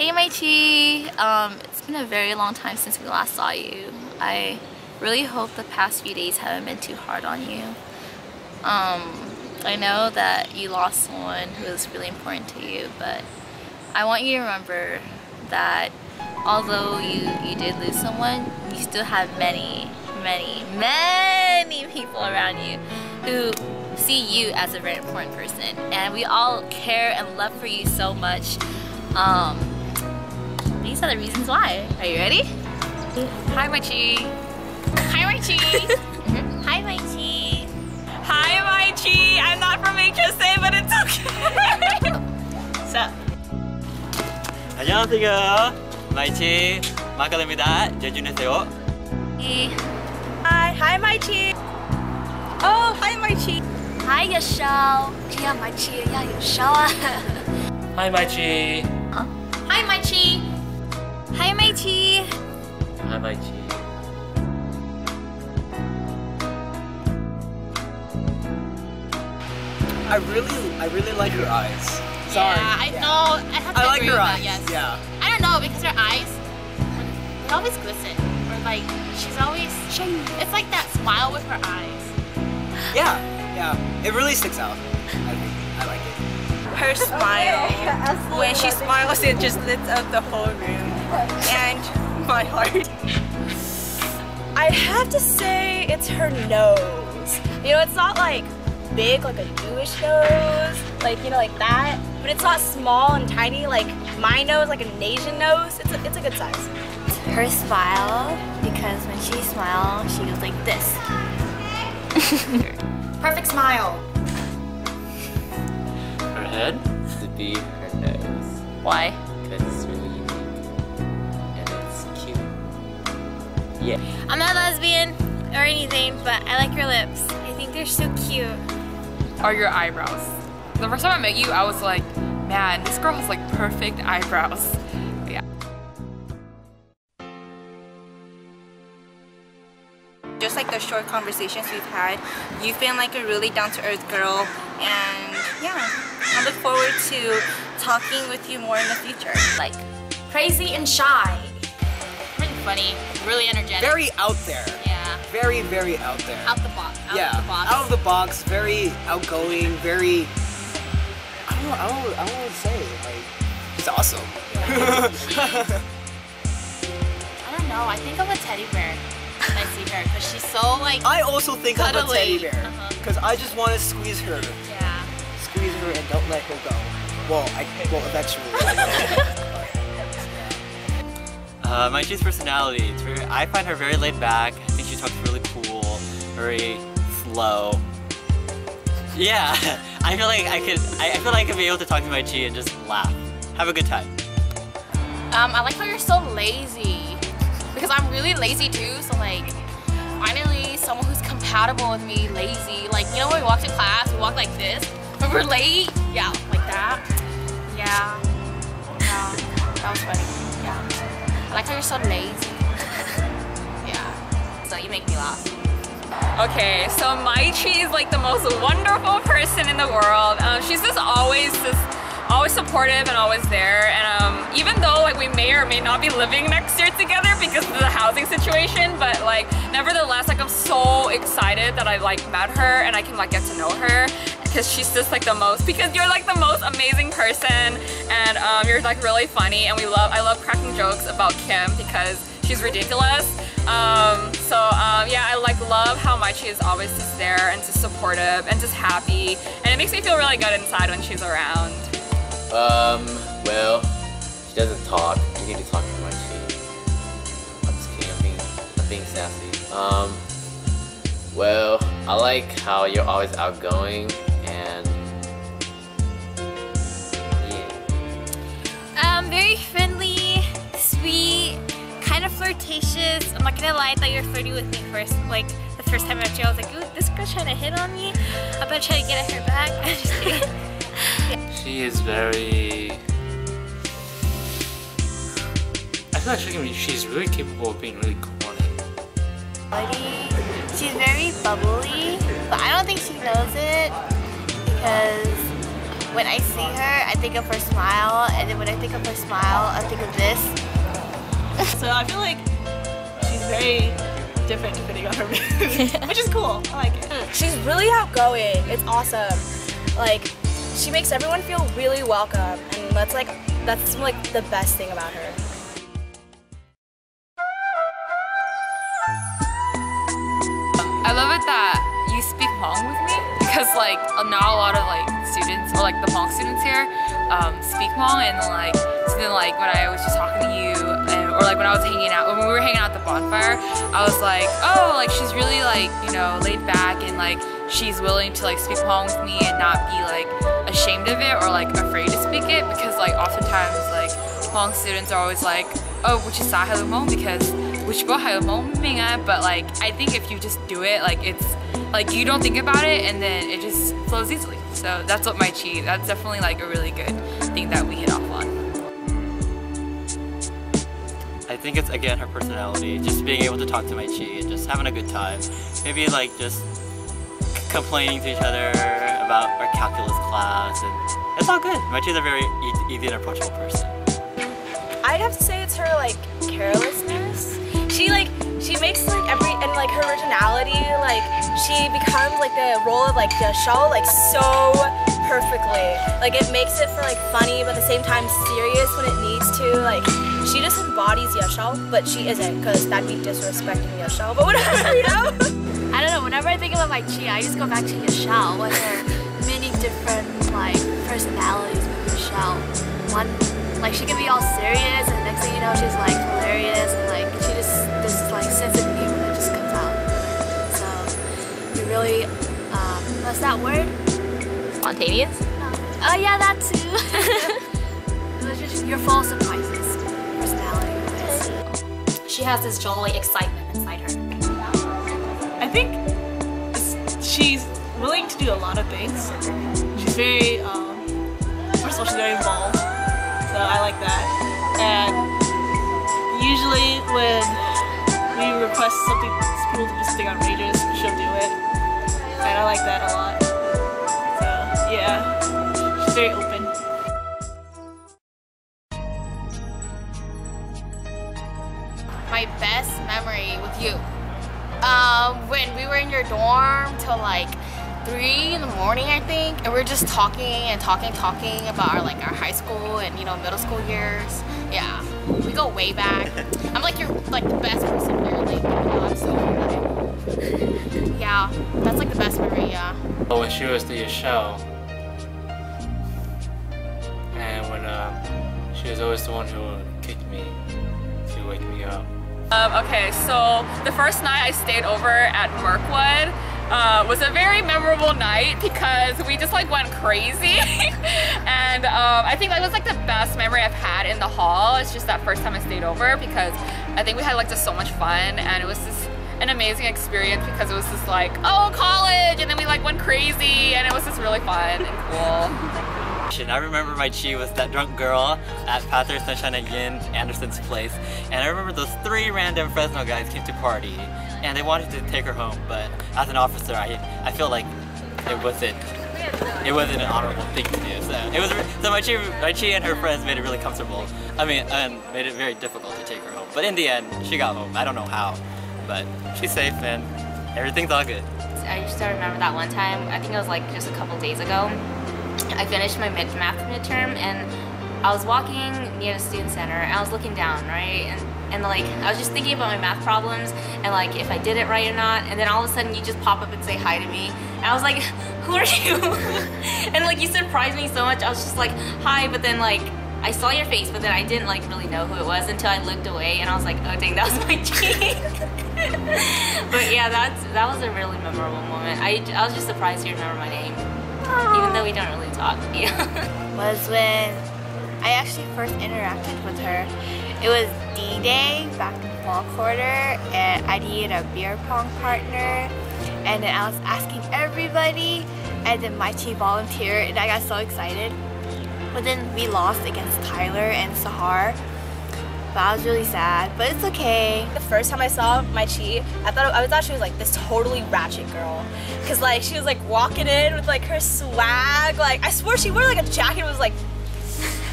Hey Mai Chee! It's been a very long time since we last saw you. I really hope the past few days haven't been too hard on you. I know that you lost someone who was really important to you, but I want you to remember that although you did lose someone, you still have many people around you who see you as a very important person, and we all care and love for you so much. These are the reasons why. Are you ready? Hi Mai Chee. Hi Mai Chee. Hi Mai Chee. Hi Mai Chee. I'm not from HSA, but it's okay. So. 안녕하세요. Mai Chee. 마카입니다. 잘 지내세요? Hi Mai Chee. Oh, hi Mai Chee. Hi 有show。这样 Mai Chee 要有 show 啊。Hi Mai Chee. Hi Mai Chee. Hi Mai Chee. Hi Mai Chee. I really like her eyes. Sorry. Yeah, I know. I have to I like agree her with eyes. that, yes. Yeah. I don't know, because her eyes, they always glisten. Or like, she's always, it's like that smile with her eyes. Yeah. It really sticks out. I think. I like it. Her smile. When she smiles, it just lit up the whole room. And my heart. I have to say it's her nose. You know, it's not like big like a Jewish nose, like, you know, like that. But it's not small and tiny like my nose, like an Asian nose. It's a good size. Her smile, because when she smiles, she goes like this. Perfect smile. Her head to be her nose. Why? Because it's really unique. And it's cute. Yeah. I'm not lesbian or anything, but I like your lips. I think they're so cute. Are your eyebrows. The first time I met you, I was like, man, this girl has like perfect eyebrows. Yeah. Just like the short conversations we've had, you've been like a really down-to-earth girl, and yeah, I look forward to talking with you more in the future. Like, crazy and shy. Really funny, really energetic. Very out there. Yeah. Very out there. Out the box. Out of the box. Very outgoing. Very. I don't know what to say. Like, she's awesome. I don't know. I think of a teddy bear when I see her, because she's so like. I also think of a teddy cuddly. bear because I just want to squeeze her. Yeah. Squeeze her and don't let her go. Well, eventually. Mai Chee's personality. I find her very laid back. I think she talks really cool, very slow. Yeah, I feel like I could be able to talk to Mai Chee and just laugh, have a good time. I like how you're so lazy, because I'm really lazy too. So like, finally, someone who's compatible with me, lazy. Like, you know, when we walk to class, we walk like this. When we're late, yeah, like that. Yeah, that was funny. Yeah. I like how you're so lazy. Yeah. So you make me laugh. Okay, so Mai Chee is like the most wonderful person in the world. She's just always supportive and always there. And even though like we may or may not be living next year together because of the housing situation, but like nevertheless, like I'm so excited that I like met her and I can like get to know her, because she's just like the most, because you're like the most amazing person, and you're like really funny, and I love cracking jokes about Kim because she's ridiculous. Yeah, I like love how Mai Chee is always just there and just supportive and just happy, and it makes me feel really good inside when she's around. Well, she doesn't talk. You need to talk to Mai Chee. I'm just kidding, I'm being sassy. Well, I like how you're always outgoing and yeah. Very friendly, sweet, kind of flirtatious. I'm not gonna lie, I thought you were flirting with me first. Like, the first time I met you, I was like, ooh, this girl's trying to hit on me. I'm gonna try to get at her back. I'm just kidding. She is very... I feel like she's really capable of being really corny. She's very bubbly, but I don't think she knows it, because when I see her, I think of her smile, and then when I think of her smile, I think So I feel like she's very different depending on her mood, which is cool. I like it. She's really outgoing. It's awesome. Like, she makes everyone feel really welcome, and that's like the best thing about her. I love it that you speak Hmong with me because like not a lot of like students or like the Hmong students here speak Hmong, and like so then like when I was just talking to you or like when I was hanging out, when we were hanging out at the bonfire, I was like, oh, like she's really like, you know, laid back and like she's willing to like speak Hmong with me and not be like ashamed of it or like afraid to speak it, because like oftentimes like Hmong students are always like, oh, which is sa Hmong because which go Hmong, but like I think if you just do it, like it's like you don't think about it and then it just flows easily. So that's what Mai Chee, that's definitely like a really good thing that we hit off on. I think it's again her personality, just being able to talk to Mai Chee and just having a good time. Maybe like just complaining to each other about our calculus class, and it's all good. Mai Chee's a very easy and approachable person. I'd have to say it's her like carelessness. She makes like and like her originality, like she becomes like the role of like the show like so perfectly. Like it makes it for like funny but at the same time serious when it needs to. Like she just embodies Yashao, but she isn't, because that'd be disrespecting Yashao. But whatever, you know? I don't know, whenever I think about Mai Chee, I just go back to Yashao with her many different like personalities with Yashao. One, like she can be all serious and the next thing you know she's like hilarious and like she just, this like sense of humor that just comes out. So you really, what's that word? Spontaneous? Oh yeah, that too. You're full of surprises, personality-wise. She has this jolly excitement inside her. I think she's willing to do a lot of things. She's very, first of all, she's very involved, so I like that. And usually when we request something, people to do something outrageous, she'll do it. And I like that a lot. So yeah, she's very open. My best memory with you. When we were in your dorm till like 3 in the morning, I think, and we were just talking about our high school and middle school years. Yeah, we go way back. I'm like the best person here. Like, I'm so good. Yeah, that's like the best memory. Yeah. When she was the show, and when she was always the one who would kick me to wake me up. Okay, so the first night I stayed over at Mirkwood was a very memorable night because we just like went crazy. And I think that was like the best memory I've had in the hall. It's just that first time I stayed over because I think we had like just so much fun, and it was just an amazing experience because it was just like, oh, college, and then we like went crazy, and it was just really fun and cool. I remember Mai Chee was that drunk girl at Pathway Sunshine and Yin Anderson's place, and I remember those 3 random Fresno guys came to party, and they wanted to take her home, but as an officer, I feel like it wasn't an honorable thing to do. So Mai Chee and her friends made it really comfortable. I mean, and made it very difficult to take her home. But in the end, she got home. I don't know how, but she's safe and everything's all good. I just remember that one time. I think it was like just a couple days ago. I finished my math midterm and I was walking near the student center and I was looking down, right? And like I was just thinking about my math problems and like if I did it right or not, and then all of a sudden you just pop up and say hi to me. And I was like, who are you? And like you surprised me so much. I was just like, hi, but then like I saw your face, but then I didn't like really know who it was until I looked away and I was like, oh dang, that was Mai Chee. But yeah, that was a really memorable moment. I was just surprised you remember my name. Even though we don't really talk. Yeah. Was when I actually first interacted with her. It was D-Day back in fall quarter, and I needed a beer pong partner, and then I was asking everybody, and then Mai Chee volunteered, and I got so excited. But then we lost against Tyler and Sahar. But I was really sad, but it's okay. The first time I saw Mai Chee, I thought she was like this totally ratchet girl. Cause like she was like walking in with like her swag. Like I swear she wore like a jacket that was like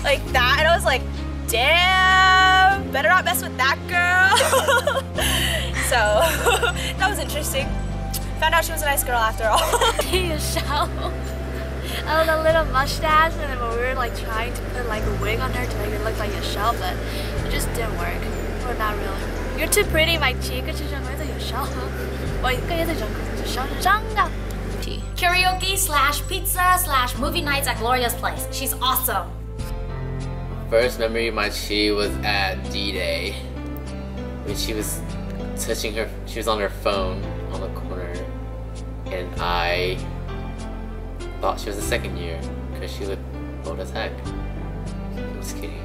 that, and I was like, damn. better not mess with that girl. So that was interesting. Found out she was a nice girl after all. Oh, the little mustache, and then we were like trying to put like a wig on her to make her look like Michelle, but it just didn't work. Or not really. You're too pretty, Mai Chee. Karaoke/pizza/movie nights at Gloria's place. She's awesome. First memory of Mai Chee was at D-Day when she was touching her. She was on her phone on the corner, and I thought she was a second year because she looked old as heck. I'm just kidding.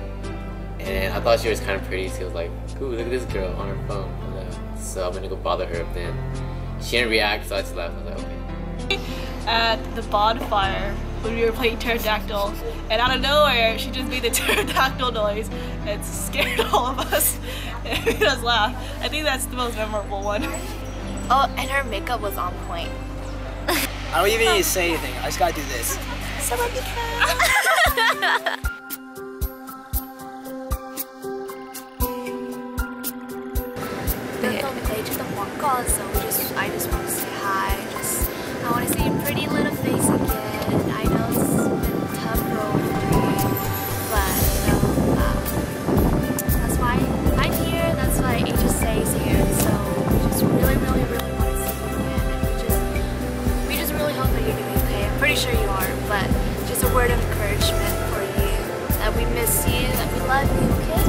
And I thought she was kind of pretty, so I was like, ooh, look at this girl on her phone. So I'm gonna go bother her, but then she didn't react, so I just laughed. I was like, okay. At the bonfire when we were playing pterodactyl, and out of nowhere she just made the pterodactyl noise and scared all of us and made us laugh. I think that's the most memorable one. Oh, and her makeup was on point. I don't even need to say anything. I just gotta do this. So I just want to say hi. I want to see your pretty little face again. I know it's been a tough road for you, but you know, that's why I'm here. That's why HSA is here. So we just really want to see you again, and we just really hope that you're doing okay. I'm pretty sure you are, but just a word of encouragement for you that we miss you, that we love you. Okay.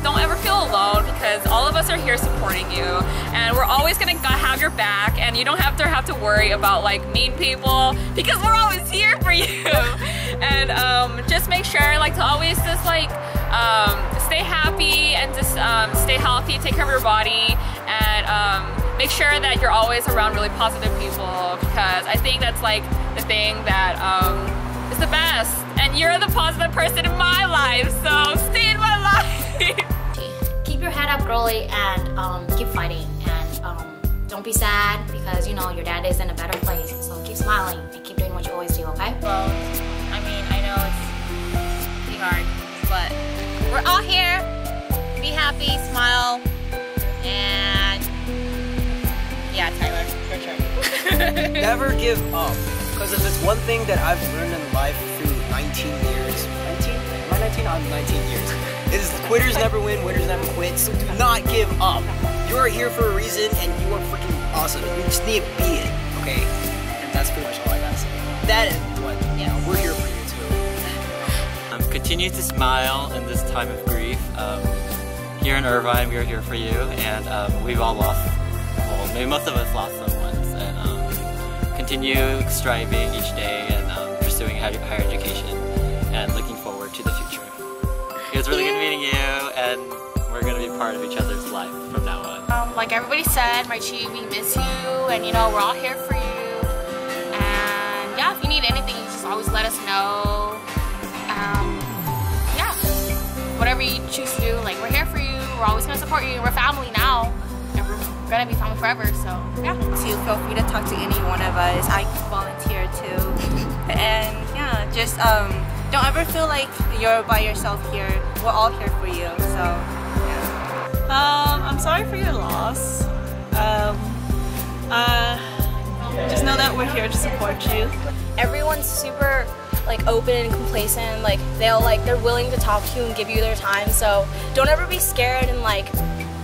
Don't ever feel alone because all of us are here supporting you, and we're always gonna have your back, and you don't have to worry about like mean people because we're always here for you. And just make sure like to always just like stay happy and just stay healthy, take care of your body, and make sure that you're always around really positive people, because I think that's like the thing that is the best, and you're the positive person in my life, so stay in my life. Keep your head up, girly, and keep fighting, and don't be sad because you know your dad is in a better place, so keep smiling and keep doing what you always do, okay? Well, I mean, I know it's pretty hard, but we're all here. Be happy, smile, and yeah, Tyler, for sure. Never give up, because if it's one thing that I've learned in life through 19 years, 19? Am I 19? I'm 19 years. It is quitters never win, winners never quit, so do not give up. You are here for a reason, and you are freaking awesome. You just need to be it, okay? And that's pretty much all I gotta say. That is what, you know, we're here for you too. Continue to smile in this time of grief. Here in Irvine, we are here for you, and we've all lost, well, maybe most of us lost someone, and continue striving each day and pursuing higher education and looking forward to the future. It was really good meeting you, and we're going to be part of each other's life from now on. Like everybody said, Mai Chee, we miss you, and you know, we're all here for you. And yeah, if you need anything, you just always let us know. Yeah, whatever you choose to do, like we're here for you. We're always going to support you. We're family now, and we're going to be family forever, so yeah. Feel free to talk to any one of us. I volunteer too. And yeah, just don't ever feel like you're by yourself here. We're all here for you, so yeah. I'm sorry for your loss. Just know that we're here to support you. Everyone's super like open and complacent. Like they're willing to talk to you and give you their time. So don't ever be scared, and like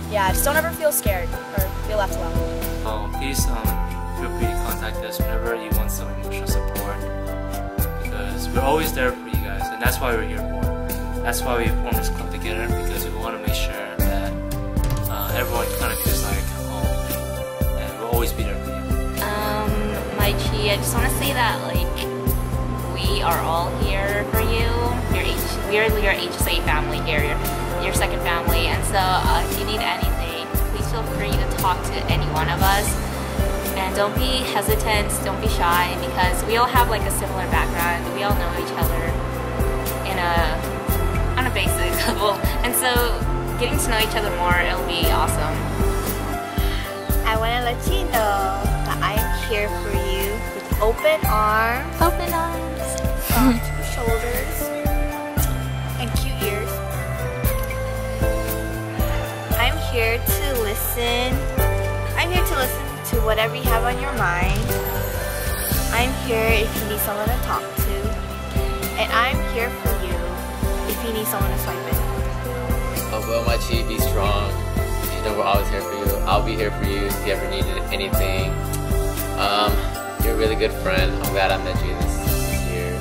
just don't ever feel scared or feel left alone. Please feel free to contact us whenever you want some emotional support, because we're always there for you guys, and that's why we're here for. That's why we formed this club together, because we want to make sure that everyone kind of feels like home, and we'll always be there for you. Mai Chee, I just want to say that like we are all here for you. We're your HSA family here, your second family, and so if you need anything, please feel free to talk to any one of us. And don't be hesitant, don't be shy, because we all have like a similar background. We all know each other on a basic level, and so getting to know each other more, it'll be awesome. I want to let you know that I am here for you with open arms, soft shoulders, and cute ears. listen. I'm here to listen to whatever you have on your mind. I'm here if you need someone to talk to. And I'm here for you if you need someone to swipe in. Well, Mai Chee, be strong. You know we're always here for you. I'll be here for you if you ever needed anything. You're a really good friend. I'm glad I met you this year.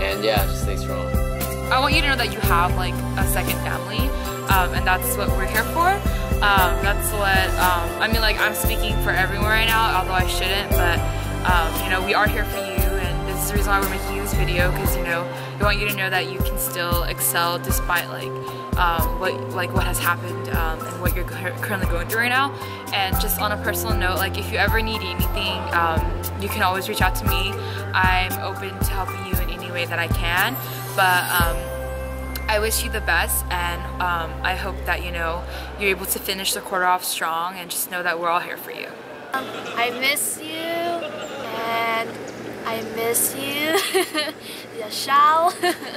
And yeah, just stay strong. I want you to know that you have like a second family, and that's what we're here for. That's what, I mean, like, I'm speaking for everyone right now, although I shouldn't, but you know, we are here for you, and this is the reason why we're making this video, because you know, we want you to know that you can still excel despite like what has happened and what you're currently going through right now. And just on a personal note, like, if you ever need anything, you can always reach out to me. I'm open to helping you in any way that I can, but I wish you the best, and I hope that, you know, you're able to finish the quarter off strong, and just know that we're all here for you. I miss you, and I miss you, Yashao.